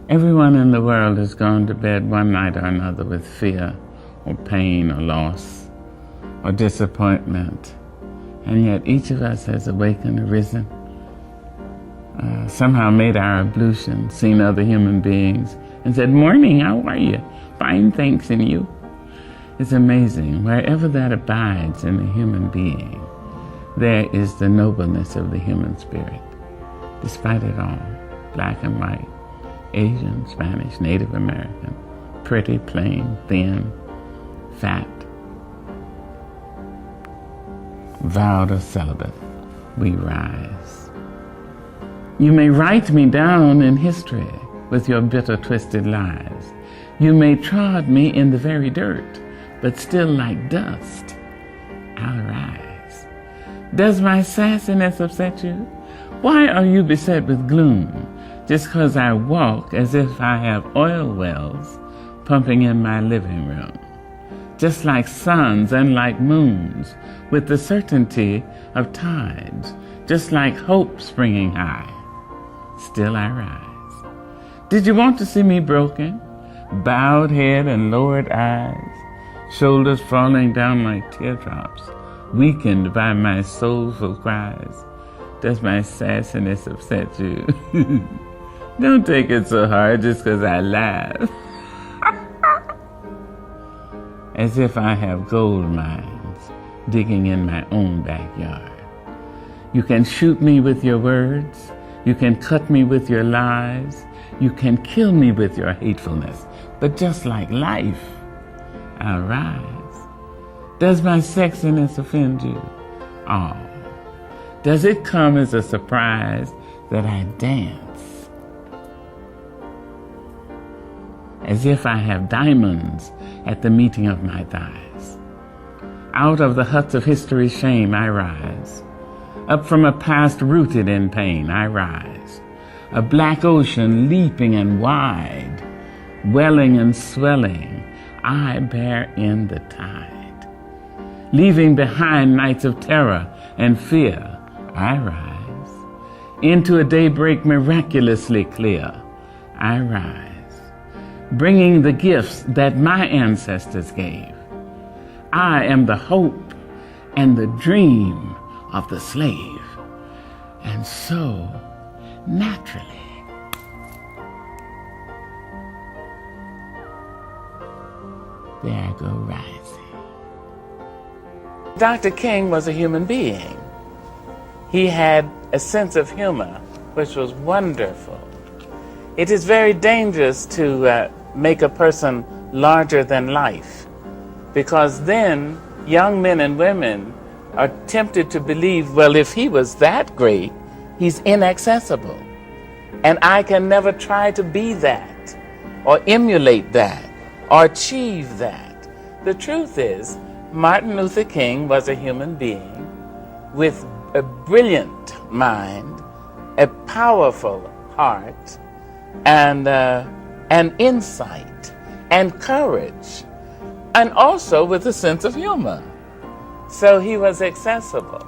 Everyone in the world has gone to bed one night or another with fear or pain or loss or disappointment. And yet each of us has awakened, arisen, somehow made our ablution, seen other human beings, and said, "Morning, how are you? Fine, thanks, and you?" It's amazing. Wherever that abides in the human being, there is the nobleness of the human spirit. Despite it all, black and white, Asian, Spanish, Native American, pretty, plain, thin, fat, vowed or celibate, we rise. You may write me down in history with your bitter, twisted lies. You may trod me in the very dirt, but still like dust, I'll rise. Does my sassiness upset you? Why are you beset with gloom? Just 'cause I walk as if I have oil wells pumping in my living room. Just like suns and like moons, with the certainty of tides, just like hope springing high, still I rise. Did you want to see me broken? Bowed head and lowered eyes, shoulders falling down like teardrops, weakened by my soulful cries. Does my sassiness upset you? Don't take it so hard just 'cause I laugh. As if I have gold mines digging in my own backyard. You can shoot me with your words. You can cut me with your lies. You can kill me with your hatefulness. But just like life, I'll rise. Does my sexiness offend you? Oh. Does it come as a surprise that I dance as if I have diamonds at the meeting of my thighs? Out of the huts of history's shame I rise. Up from a past rooted in pain I rise. A black ocean leaping and wide, welling and swelling, I bear in the tide. Leaving behind nights of terror and fear, I rise. Into a daybreak miraculously clear, I rise. Bringing the gifts that my ancestors gave. I am the hope and the dream of the slave. And so, naturally, there I go rising. Dr. King was a human being. He had a sense of humor, which was wonderful. It is very dangerous to make a person larger than life, because then young men and women are tempted to believe, well, if he was that great, he's inaccessible. And I can never try to be that, or emulate that, or achieve that. The truth is, Martin Luther King was a human being with a brilliant mind, a powerful heart, and insight, and courage, and also with a sense of humor. So he was accessible.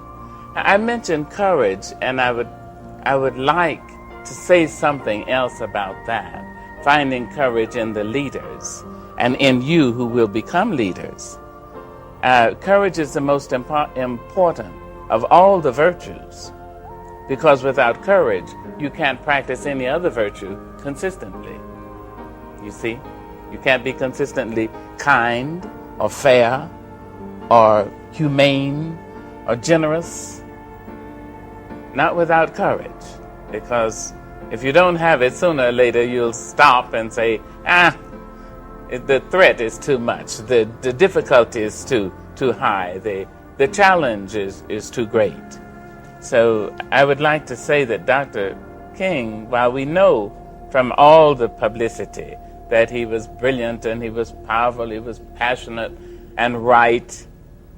I mentioned courage, and I would like to say something else about that. Finding courage in the leaders, and in you who will become leaders. Courage is the most important of all the virtues, because without courage, you can't practice any other virtue consistently. You see? You can't be consistently kind or fair or humane or generous, not without courage, because if you don't have it, sooner or later you'll stop and say, the threat is too much, the difficulty is too high, the challenge is too great. So I would like to say that Dr. King, while we know from all the publicity that he was brilliant and he was powerful, he was passionate and right,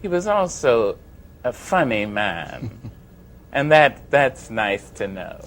he was also a funny man. And that's nice to know.